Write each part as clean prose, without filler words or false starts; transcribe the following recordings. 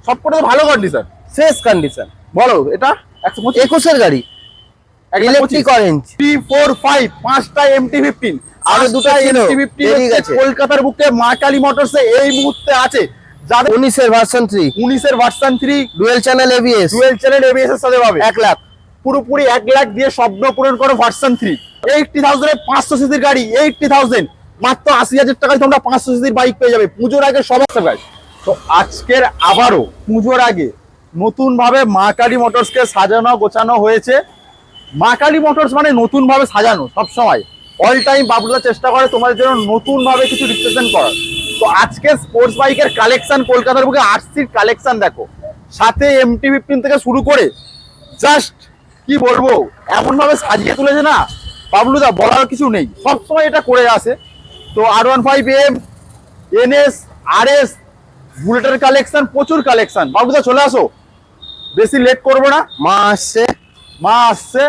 সবকটা তো ভালো কন্ডিশন, ফ্রেশ কন্ডিশন। বলো এটা 21 গাড়ি, ইলেকট্রিক অরেঞ্জ 3 4 5 পাঁচটা MT-15 আরো দুটো ছিল, বেরিয়ে গেছে। কলকাতার বুকে মা কালী মোটরসে এই মুহূর্তে আছে, যাদের 19 এর ভার্সন 3, 19 এর version 3 dual channel ABS, dual channel ABS এর সাথে পাবে 1 লাখ। পুরোপুরি 1 লাখ দিয়ে স্বপ্ন পূরণ করো ভার্সন 3। 80,000 এর 500 সিসির গাড়ি, 80,000 মাত্র 80,000 টাকায় তোমরা 500 সিসির বাইক পেয়ে যাবে পুজোর আগে সমস্ত গাড়ি। তো আজকের আবারও পুজোর আগে নতুন ভাবে মা কালী মোটরসকে সাজানো গোছানো হয়েছে। মা কালী মোটরস মানে নতুন ভাবে সাজানো, সবসময় অল টাইম বাবুরা চেষ্টা করে তোমাদের জন্য নতুন ভাবে কিছু রিপ্রেজেন্ট করার। তো আজকে স্পোর্টস বাইকের কালেকশন, কলকাতার বুকে আরসির কালেকশন দেখো, সাথে MT-15 থেকে শুরু করে জাস্ট কি বলবো এমন ভাবে সাজিয়ে তুলেছে না বাবলুদা, বলার কিছু নেই, সবসময় এটা করে আসে। তো R15M, NS, RS, বুলেটের কালেকশন, প্রচুর কালেকশন। বাবলুদা চলে আসো, বেশি লেট করবো না, মা আসছে, মা আসছে,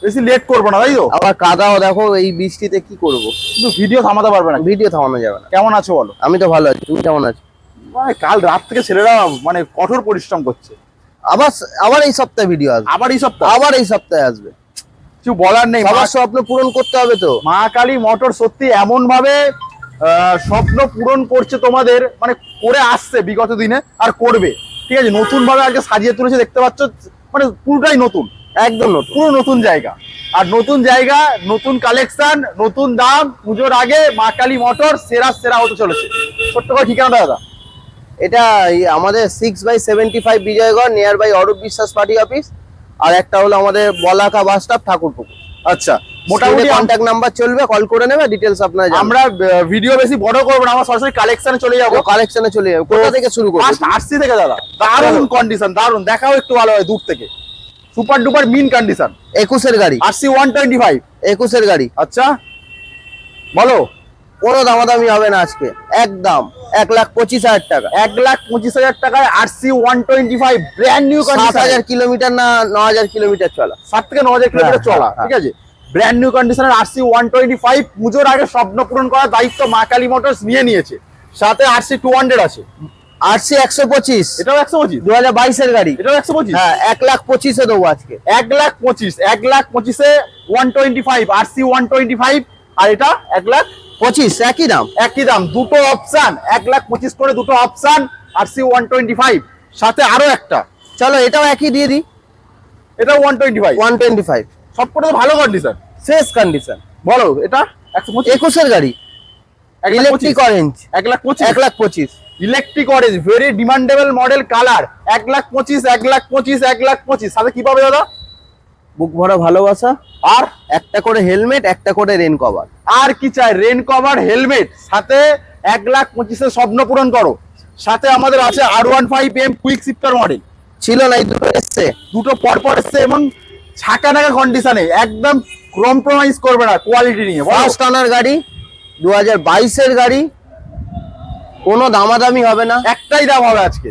বেশি লেট করবো না, তাই তো? আবার কাদাও দেখো এই বৃষ্টিতে, কি করব? কিন্তু ভিডিও থামাতে পারবে না। ভিডিও থামানো যাবে না। কেমন আছো বলো? আমি তো ভালো আছি, তুমি কেমন আছো? মানে কাল রাত থেকে ছেলেরা মানে কঠোর পরিশ্রম করছে। আবার আবার এই সপ্তাহে ভিডিও আসবে, আবার এই সপ্তাহ, আবার এই সপ্তাহে আসবে। কিছু বলার নেই, সবার স্বপ্ন পূরণ করতে হবে তো। মা কালী মোটর সত্যি এমন ভাবে স্বপ্ন পূরণ করছে তোমাদের, মানে করে আসছে বিগত দিনে আর করবে, ঠিক আছে? নতুন ভাবে আজকে সাজিয়ে তুলেছে, দেখতে পাচ্ছ, মানে পুরোটাই নতুন, একদম নতুন, পুরো নতুন জায়গা। আর নতুন জায়গা, নতুন কালেকশন, নতুন দাম, পুজোর আগে মা কালী মোটর সেরা সেরা হতে চলেছে। ছোট্ট করে ঠিকানাটা দাদা। এটা আমাদের 6/75 Bijaygarh, near by Arup Biswas party office. আর একটা হলো আমাদের বলাকা বাস স্টপ, ঠাকুরপুকুর। আচ্ছা, মোটামুটি মোটামুটি কন্ট্যাক্ট নাম্বার চলবে, কল করে নেবে, ডিটেলস আপনারা জানবেন। আমরা ভিডিও বেশি বড় করবো না, আমরা সরাসরি কালেকশনে চলে যাবো। কালেকশনে চলে যাবে। কোথা থেকে শুরু করব? আরসি থেকে দাদা, দারুণ কন্ডিশন, দারুণ, দেখাও একটু ভালো হয় দূর থেকে, সুপার ডুপার মিন কন্ডিশন। 21 এর গাড়ি, আরসি 125। 21 এর গাড়ি। আচ্ছা বলো, কোনো দামাদামি হবে না আজকে, একদম 1,25,000 টাকা। 1,25,000 টাকায় RC 125 brand new condition. 7,000 kilometre না 9,000 কিলোমিটার চলা, 7 থেকে 9,000 কিলোমিটার চলা, ঠিক আছে? ব্র্যান্ড নিউ কন্ডিশনের আরসি 125 পুজোর আগে স্বপ্ন পূরণ করার দায়িত্ব মা কালী মোটরস নিয়ে নিয়েছে। সাথে আরসি 200 আছে, আরসি 125, এটাও 125, 2022 এর গাড়ি, এটাও 125। হ্যাঁ 1,25,000 দেবো আজকে। 1,25,000 125 আরসি 125, আর এটা 1,25,000 একই দাম। একই দাম, দুটো অপশন, 1,25,000 করে দুটো অপশন, আরসি 125। সাথে আরো একটা, চলো এটাও একই দিয়ে দিই, এটাও 125। 125, সবকটা তো ভালো কন্ডিশন, ফ্রেশ কন্ডিশন। বলো এটা 125, 21 এর গাড়ি, electric orange, 1,25,000 1,25,000। Electric orange, very demandable model colour, 1,25,000 1,25,000 1,25,000। সাথে কি পাবে দাদা? বুক ভরা ভালোবাসা, আর একটা করে হেলমেট, একটা করে রেন কভার। আর কি চাই? রেন কভার, হেলমেট, সাথে 1,25,000 স্বপ্ন পূরণ করো। সাথে আমাদের আছে R15M কুইক শিফটার মডেল, ছিল না, এই দুটো এসছে, দুটো পরপর এসছে এবং ছাকা নাকা কন্ডিশনে, একদম কম্প্রোমাইজ করবে না কোয়ালিটি নিয়ে। ফার্স্ট অনার গাড়ি, 2022 এর গাড়ি, কোনো দামাদামি হবে না। একটাই দাম হবে আজকে,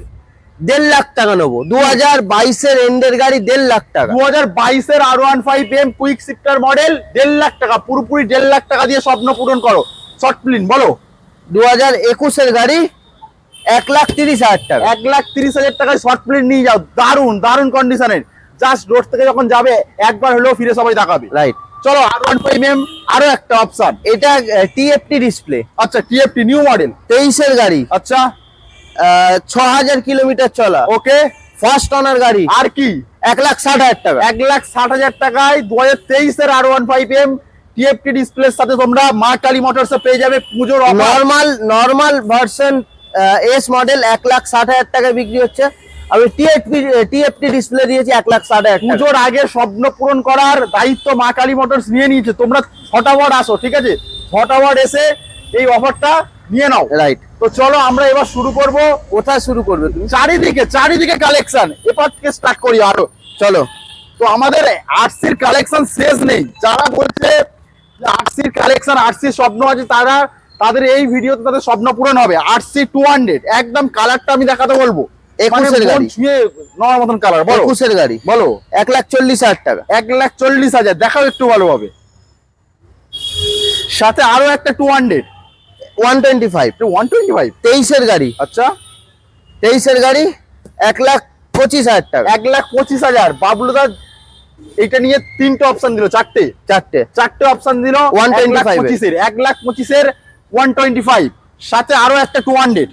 1.5 লাখ টাকা নেবো। 2022 এর এন্ডের গাড়ি, 1.5 লাখ টাকা। 2022 এর R15M quick shifter model, 1.5 lakh টাকা, পুরোপুরি 1.5 লাখ টাকা দিয়ে স্বপ্ন পূরণ করো। শর্ট প্লিন বলো। 2021 এর গাড়ি, 1,30,000 টাকা। 1,30,000 টাকায় শর্ট প্লিন নিয়ে যাও, দারুণ দারুণ কন্ডিশনের। জাস্ট রোড থেকে যখন যাবে একবার হলেও ফিরে সবাই তাকাবে। রাইট, চলো R15M আরো একটা অপশন, এটা TFT ডিসপ্লে। আচ্ছা TFT নিউ মডেল, 23 এর গাড়ি, আচ্ছা 6,000 কিলোমিটার চলা, ওকে। ফার্স্ট অনার গাড়ি, আর কি? 1,60,000 টাকা। 1,60,000 টাকায় 2023 এর R15M TFT ডিসপ্লের সাথে তোমরা মা কালী মোটরসে পেয়ে যাবে পুজোর offer. Normal version S model 1,60,000 টাকায় বিক্রি হচ্ছে। আমি TFT ডিসপ্লে দিয়েছি 1,60,000 টাকা। পুজোর আগে স্বপ্ন পূরণ করার দায়িত্ব মা কালী মোটরস নিয়ে নিয়েছে। তোমরা ফটাফট আসো, ঠিক আছে? ফটাফট এসে এই অফারটা নিয়ে নাও। রাইট, তো চলো আমরা এবার শুরু করব। কোথায় শুরু করবে তুমি? চারিদিকে কালেকশন, এবার থেকে স্টার্ট করি আরো। চলো। তো আমাদের আরসির কালেকশন শেষ নেই। যারা বলছে আরসির কালেকশন, আরসির স্বপ্ন আছে, তাদের এই ভিডিওতে তাদের স্বপ্ন পূরণ হবে। আরসি 200, একদম কালারটা আমি দেখাতে বলবো। 21 এর গাড়ি, ছুঁয়ে নেওয়ার মতন কালার। বলো 21 এর গাড়ি, বলো। 1,40,000 টাকা। 1,40,000, দেখাও একটু ভালোভাবে। সাথে আরো একটা 200, 125, 125। 23 এর গাড়ি, আচ্ছা 23 এর গাড়ি, 1,25,000 টাকা। 1,25,000 বাবলুদা এটা নিয়ে তিনটে অপশন দিল, চারটে অপশন দিল 125 1,25,000 125 সাথে আরো একটা 200।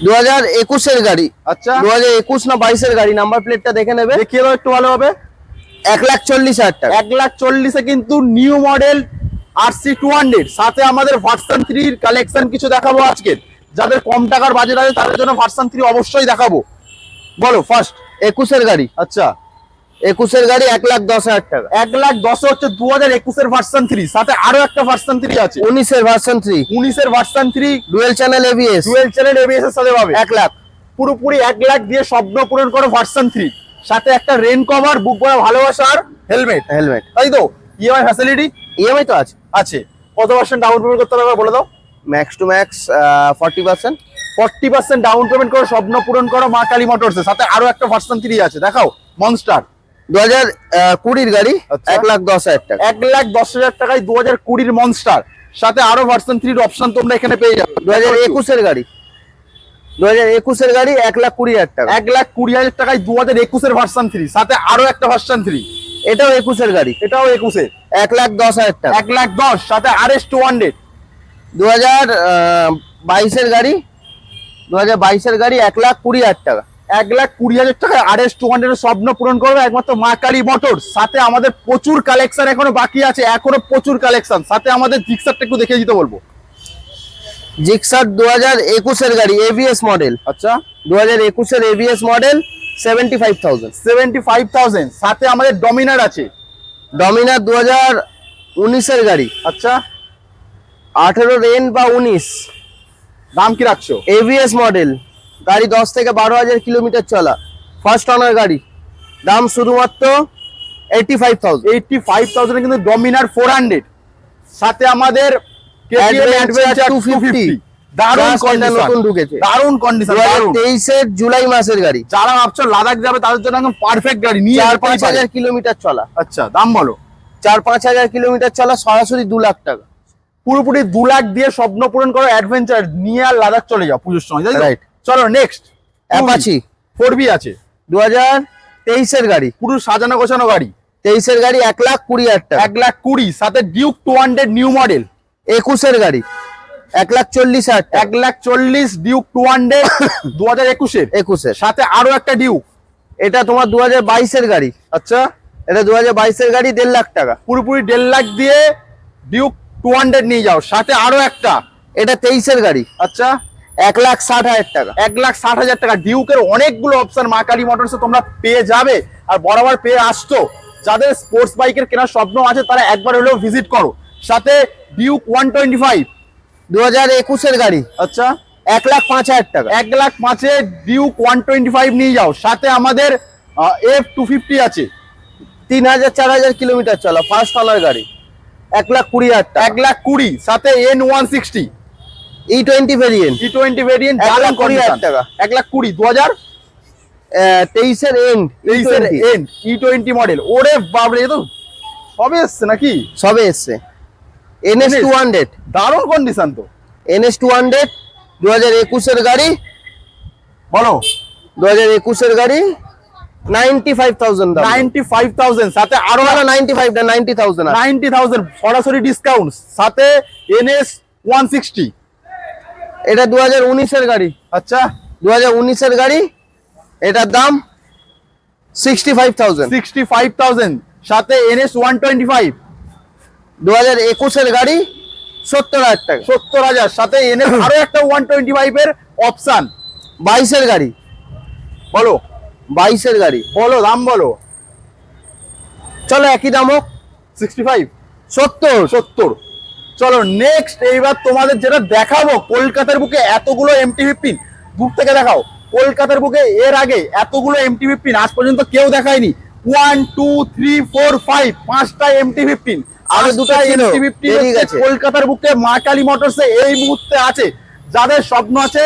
2021 এর গাড়ি। আচ্ছা 2021 না 22 এর গাড়ি, নাম্বার প্লেটটা দেখে নেবে। দেখিয়ে দাও একটু ভালো হবে। 1,40,000 টাকা। 1,40,000 কিন্তু নিউ মডেল RC 200 সাথে আমাদের ভার্সন 3 এর কালেকশন কিছু দেখাবো আজকে। যাদের কম টাকার বাজেট আছে তাদের জন্য ভার্সন 3 অবশ্যই দেখাবো। বলো ফার্স্ট 21 এর গাড়ি। আচ্ছা 21 এর গাড়ি 1,10,000 টাকা। 1,10,000 হচ্ছে 2021 এর ভার্সন 3 সাথে আরো একটা ভার্সন 3 আছে। 19 এর ভার্সন 3 19 এর version 3 dual channel ABS. Dual channel ABS এর সাথে পাবে 1 লাখ। পুরোপুরি 1 লাখ দিয়ে স্বপ্ন পূরণ করো ভার্সন 3 সাথে একটা রেন কভার, বুক করা ভালোবাসা আর হেলমেট। তাই তো ইএমআই ফ্যাসিলিটি ইএমআই তো আছে। আছে। কত পার্সেন্ট ডাউন পেমেন্ট করতে হবে বলে দাও। Max to max 40%। 40% down payment করে স্বপ্ন পূরণ করো মা কালী মোটরস এর সাথে আরো একটা ভার্সন 3 আছে। দেখাও মনস্টার 2020 এর গাড়ি। আচ্ছা। 1,10,000 টাকা। 1,10,000 টাকায় 2020 এর মনস্টার সাথে আরো ভার্সন 3 এর অপশন তোমরা এখানে পেয়ে যাবে। 2021 এর গাড়ি। 2021 এর গাড়ি 1,20,000 টাকা। 1,20,000 টাকায় 2021 এর ভার্সন 3 সাথে আরো একটা ভার্সন 3। এটাও 21 এর গাড়ি। এটাও 21 এর 1,10,000 টাকা। 1,10,000 সাথে RS 200। 2022 এর গাড়ি। 2022 এর গাড়ি 1,20,000 টাকা। 1,20,000 টাকায় RS 200 এর স্বপ্ন পূরণ করবে একমাত্র মা কালী মোটরস। সাথে আমাদের প্রচুর কালেকশন এখনো বাকি আছে, এখনো প্রচুর কালেকশন। সাথে আমাদের জিক্সারটা একটু দেখিয়ে দিতে বলবো। জিক্সার 2021 এর গাড়ি এবিএস মডেল। আচ্ছা 2021 এর এবিএস মডেল 75,000। 75,000 সাথে আমাদের ডমিনার আছে। ডমিনার 2019 এর গাড়ি। আচ্ছা 18 রেন বা 19। দাম কি রাখছো? এবিএস মডেল গাড়ি 10 থেকে 12,000 কিলোমিটার চলা, ফার্স্ট অনার গাড়ি। দাম শুধুমাত্র 85,000। 85,000 কিন্তু ডমিনার 400 সাথে আমাদের Adventure 250 দারুণ Just কন্ডিশন, নতুন ঢুকেছে। দারুণ কন্ডিশন। 2023 এর জুলাই মাসের গাড়ি। যারা ভাবছো লাদাখ যাবে তাদের জন্য একদম পারফেক্ট গাড়ি নিয়ে 4-5 কিলোমিটার চলা। আচ্ছা দাম বলো। 4-5 কিলোমিটার চলা, সরাসরি 2 লাখ টাকা। পুরোপুরি 2 লাখ দিয়ে স্বপ্ন পূরণ করো, অ্যাডভেঞ্চার নিয়ে আর লাদাখ চলে যাও পুজোর সময়, তাই তো? Right. চলো নেক্সট অ্যাপাচি 4B আছে। 2023 এর গাড়ি। পুরো সাজানো গোছানো গাড়ি। 23 এর গাড়ি 1,20,000 টাকা। 1,20,000 সাথে ডিউক 200 নিউ মডেল। 21 এর গাড়ি 1,40,000 টাকা। 1,40,000 ডিউক 200 2021 এর 21 এর। সাথে আরো একটা ডিউক। এটা তোমার 2022 এর গাড়ি। আচ্ছা এটা 2022 এর গাড়ি 1.5 লাখ টাকা। পুরোপুরি 1.5 লাখ দিয়ে ডিউক 200 নিয়ে যাও সাথে আরো একটা। এটা 23 এর গাড়ি। আচ্ছা 1,60,000 টাকা। 1,60,000 টাকা। ডিউকের অনেকগুলো অপশন মা কালী মোটরসে তোমরা পেয়ে যাবে আর বরাবর পেয়ে আসছো। যাদের স্পোর্টস বাইকের কেনার স্বপ্ন আছে তারা একবার হলেও ভিজিট করো। সাথে ডিউক 125 2021 এর গাড়ি। আচ্ছা 1,05,000 টাকা। 1,05,000 ডিউক 125 নিয়ে যাও সাথে আমাদের F250 আছে। 3,000-4,000 কিলোমিটার চলা, ফার্স্ট অনার গাড়ি। 1,20,000 টাকা। 1,20,000 সাথে N160 E20 variant. T20 variant 1,20,000 টাকা। 1,20,000 23 এর এন্ড। 2023 এর এন্ড E20 মডেল। ওরে বাবরে এ তো সবে এসছে নাকি? সবে এসছে। NS 200 দারুণ কন্ডিশন তো। NS 200 2021 এর গাড়ি। বলো 2021 এর গাড়ি 95,000 দাম। 95,000 সাথে আরো 95 না 90,000 আছে। 90,000 সরাসরি ডিসকাউন্ট সাথে NS 160। এটা 2019 এর গাড়ি। আচ্ছা 2019 এর গাড়ি, এটার দাম 65,000। 65,000 সাথে NS 125। 2021 এর গাড়ি 70,000 টাকা। 70,000 সাথে NS আরো একটা 125 এর অপশন। 22 এর গাড়ি। বলো 22 এর গাড়ি। বলো দাম বলো। চলো একই দাম হোক। 65 70। চলো নেক্সট এইবার তোমাদের যেটা দেখাবো, কলকাতার বুকে এতগুলো MT-15 দূর থেকে দেখাও। কলকাতার বুকে এর আগে এতগুলো MT-15 আজ পর্যন্ত কেউ দেখায়নি। 1 2 3 4 5 পাঁচটা MT-15। আরো দুটো ছিল, বেরিয়ে গেছে। কলকাতার বুকে মা কালী মোটরসে এই মুহূর্তে আছে। যাদের স্বপ্ন আছে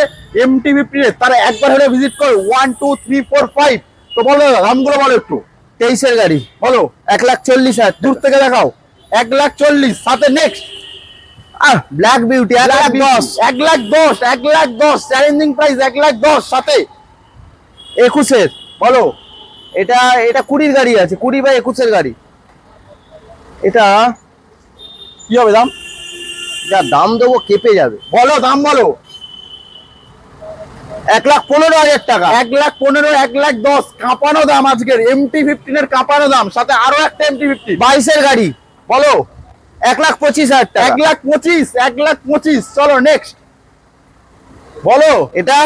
MT-15 এর তারা একবার হলে ভিজিট করো। 1 2 3 4 5। তো বলো দামগুলো বলো একটু। 23 এর গাড়ি বলো 1,40,000 দূর থেকে দেখাও। 1,40,000 সাথে next black beauty 1,10,000। 1,10,000 challenging price 1,10,000 সাথে 21-এর বলো এটা এটা 20-র গাড়ি আছে, 20/21-এর গাড়ি। এটা কি হবে দাম? যা দাম দেবো কেঁপে যাবে। বলো দাম বলো। 1,15,000 টাকা। 1,15,000, 1,10,000 কাঁপানো দাম আজকের MT-15 এর কাঁপানো দাম, সাথে আরো একটা MT-15 22-এর গাড়ি, বলো 1,25,000 টাকা। 1,25,000, 1,25,000। চলো নেক্সট বলো। এটা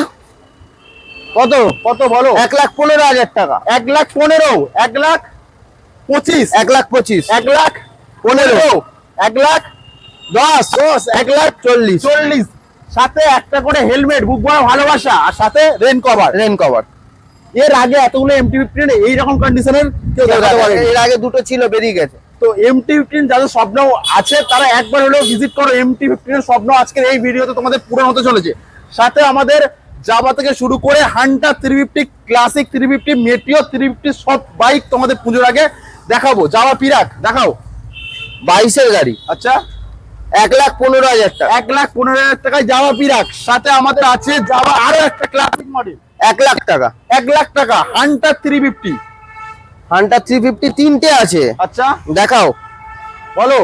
কত? কত বলো? 1,15,000 টাকা। 1,15,000, 1,25,000, 1,25,000, 1,15,000, 1,10,000, 1,40,000, সাথে একটা করে হেলমেট, বুক ভরা ভালোবাসা, আর সাথে রেন কভার। Rain cover. এর আগে এতগুলো MT-15 এইরকম কন্ডিশনের কেউ দেখাতে পারেনি। এর আগে দুটো ছিল, বেরিয়ে গেছে। তো MT-15 যাদের স্বপ্ন আছে তারা একবার হলেও ভিজিট করো। MT-15 এর স্বপ্ন আজকের এই ভিডিওতে তোমাদের পূরণ হতে চলেছে। সাথে আমাদের জাভা থেকে শুরু করে হান্টার 350, ক্লাসিক 350, মেটিও 350 সব বাইক তোমাদের পুজোর আগে দেখাবো। জাভা পিরাক দেখাও। 22-এর গাড়ি, আচ্ছা 1,15,000 টাকা। 1,15,000 টাকায় জাভা পিরাক, সাথে আমাদের আছে জাভা আরো একটা ক্লাসিক মডেল 1,00,000 টাকা। 1,00,000 টাকা হান্টার 350। হান্টার 350 তিনটে আছে, আচ্ছা দেখাও। বলো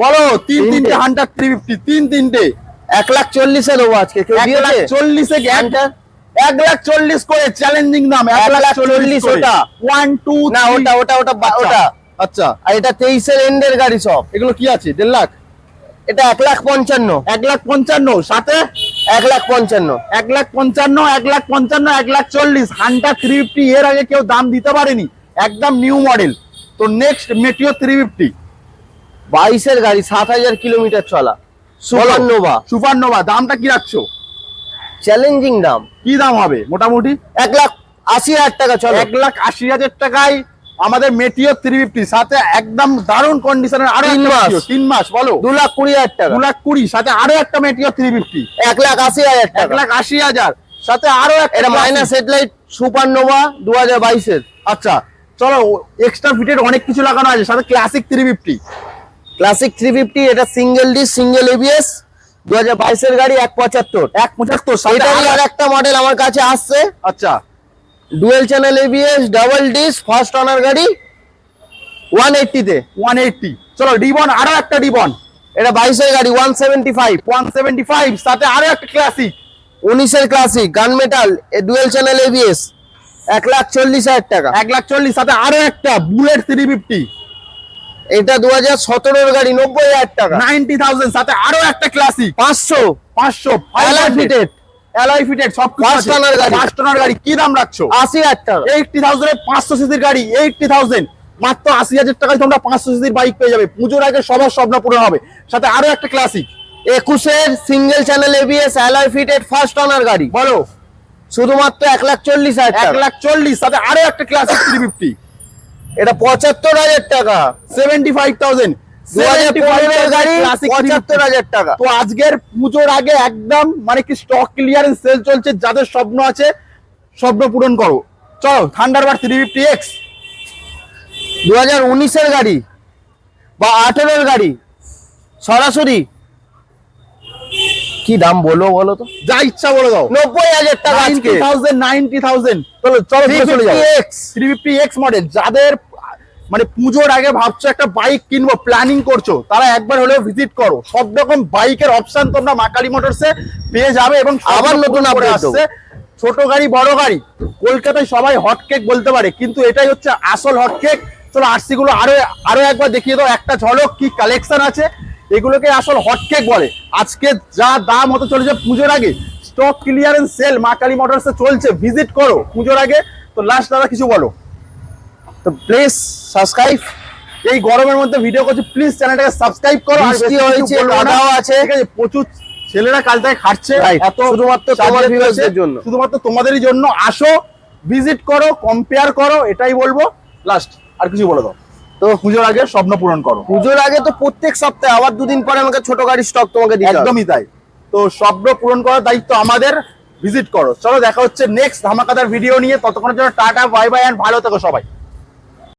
বলো। তিনটে। তিনটে হান্টার 350, তিনটে 1,40,000 দেবো আজকে। কেউ দিয়েছে? 1,40,000 হান্টার 1,40,000 করে চ্যালেঞ্জিং দাম। 1,40,000 ওটা। 1 2 না, ওটা ওটা ওটা ওটা। আচ্ছা আর এটা 23-এর এন্ডের গাড়ি সব। এগুলো কি আছে? 1,50,000, এটা 1,55,000, 1,55,000, সাথে 1,55,000। 1,55,000, 1,55,000, 1,40,000 হান্টার 350 এর আগে কেউ দাম দিতে পারেনি, একদম নিউ মডেল। তো নেক্সট মেটিও 350, 22-এর গাড়ি, 7,000 কিলোমিটার চলা, সুপারনোভা। সুপারনোভা দামটা কি রাখছো? চ্যালেঞ্জিং দাম। কি দাম হবে মোটামুটি? 1,80,000 টাকা চলো। 1,80,000 টাকায় আমাদের মেটিও 350, সাথে একদম দারুণ কন্ডিশনের আরো 3 মাস। 3 মাস বলো 2,20,000 টাকা। 2,20,000, সাথে আরো একটা মেটিও 350, 1,80,000 টাকা। 1,80,000, সাথে আরো একটা এটা মাইনাস হেডলাইট সুপারনোভা 2022-এর। আচ্ছা চলো, এক্সট্রা ফিটেড অনেক কিছু লাগানো আছে, সাথে ক্লাসিক 350, ক্লাসিক 350, এটা সিঙ্গেল ডিস সিঙ্গেল এবিএস 2022-এর গাড়ি, 1,75,000। 1,75,000, সাথে এটারই আর একটা মডেল আমার কাছে আসছে, আচ্ছা dual channel ABS double dish first owner গাড়ি, 180-তে। 180। চলো ডিবন, আরো একটা ডিবন, এটা 22-এর গাড়ি, 175। 175, সাথে আরো একটা ক্লাসিক 19-এর classic gunmetal dual channel ABS, 1,40,000 টাকা। 1,40,000, সাথে আরো একটা বুলেট 350, এটা 2017-এর গাড়ি, 90,000 টাকা। 90,000, সাথে আরো একটা ক্লাসিক 500 alloy ফিটেড, ফিটেড সব First owner গাড়ি। ফার্স্ট ওনার গাড়ি। কি দাম রাখছো? 80,000 টাকা। 80,000 এর 500 সিসির গাড়ি, 80,000, মাত্র 80,000 টাকায় তোমরা 500 সিসির বাইক পেয়ে যাবে। পুজোর আগে সবার স্বপ্ন পূরণ হবে। সাথে আরো একটা ক্লাসিক 21-এর single channel ABS alloy fitted first owner গাড়ি, বলো শুধুমাত্র 1,40,000 টাকা। 1,40,000, সাথে আরো একটা ক্লাসিক 350, এটা 75,000 টাকা। 75,000, 2015-এর গাড়ি, ক্লাসিক 75,000 টাকা। তো আজকের পুজোর আগে একদম মানে কি স্টক ক্লিয়ারেন্স সেল চলছে। যাদের স্বপ্ন আছে স্বপ্ন পূরণ করো। চলো থান্ডারবার্ড 350X, 2019-এর গাড়ি বা 18-এর গাড়ি, সরাসরি কি দাম বলো বলো তো? যা ইচ্ছা বলে দাও। 90,000 টাকা আজকে। 90,000, চলো চলো ঘুরে চলে যাও। 350X 350X মডেল, যাদের মানে পুজোর আগে ভাবছো একটা বাইক কিনবো, প্ল্যানিং করছো, তারা একবার হলেও ভিজিট করো। সব রকম বাইকের অপশন তোমরা মা কালী মোটরসে পেয়ে যাবে। এবং আবার নতুন করে update আসছে, ছোট গাড়ি বড় গাড়ি। কলকাতায় সবাই হটকেক বলতে পারে, কিন্তু এটাই হচ্ছে আসল হটকেক। চলো আরসি গুলো আরো আরো একবার দেখিয়ে দাও, একটা ঝলক কি কালেকশন আছে। এগুলোকে আসল হটকেক বলে। আজকে যা দাম হতে চলেছে পুজোর আগে, স্টক ক্লিয়ারেন্স সেল মা কালী মোটরসে চলছে, ভিজিট করো পুজোর আগে। তো লাস্ট দাদা কিছু বলো। তো প্লিজ সাবস্ক্রাইব। এই গরমের মধ্যে ভিডিও করছি, প্লিজ চ্যানেলটাকে সাবস্ক্রাইব করো। আর বৃষ্টি বেশি কিছু হয়েছে, বলবো না। কাদাও আছে। ঠিক আছে, প্রচুর ছেলেরা কাল থেকে খাচ্ছে, Right, এত শুধুমাত্র তোমার চার্জেস viewers দের রয়েছে, জন্য। শুধুমাত্র তোমাদেরই জন্য। আসো, ভিজিট করো, কম্পেয়ার করো, এটাই বলবো। লাস্ট আর কিছু বলে দাও। তো পুজোর আগে স্বপ্ন পূরণ করো। পুজোর আগে তো প্রত্যেক সপ্তাহে, আবার দুদিন পরে আমাকে ছোট গাড়ির স্টক তোমাকে দিতে হবে। একদমই তাই। তো স্বপ্ন পূরণ করার দায়িত্ব আমাদের, ভিজিট করো। চলো দেখা হচ্ছে নেক্সট ধামাকাদার ভিডিও নিয়ে। ততক্ষণের জন্য টাটা, বাই বাই, এন্ড ভালো থেকো সবাই।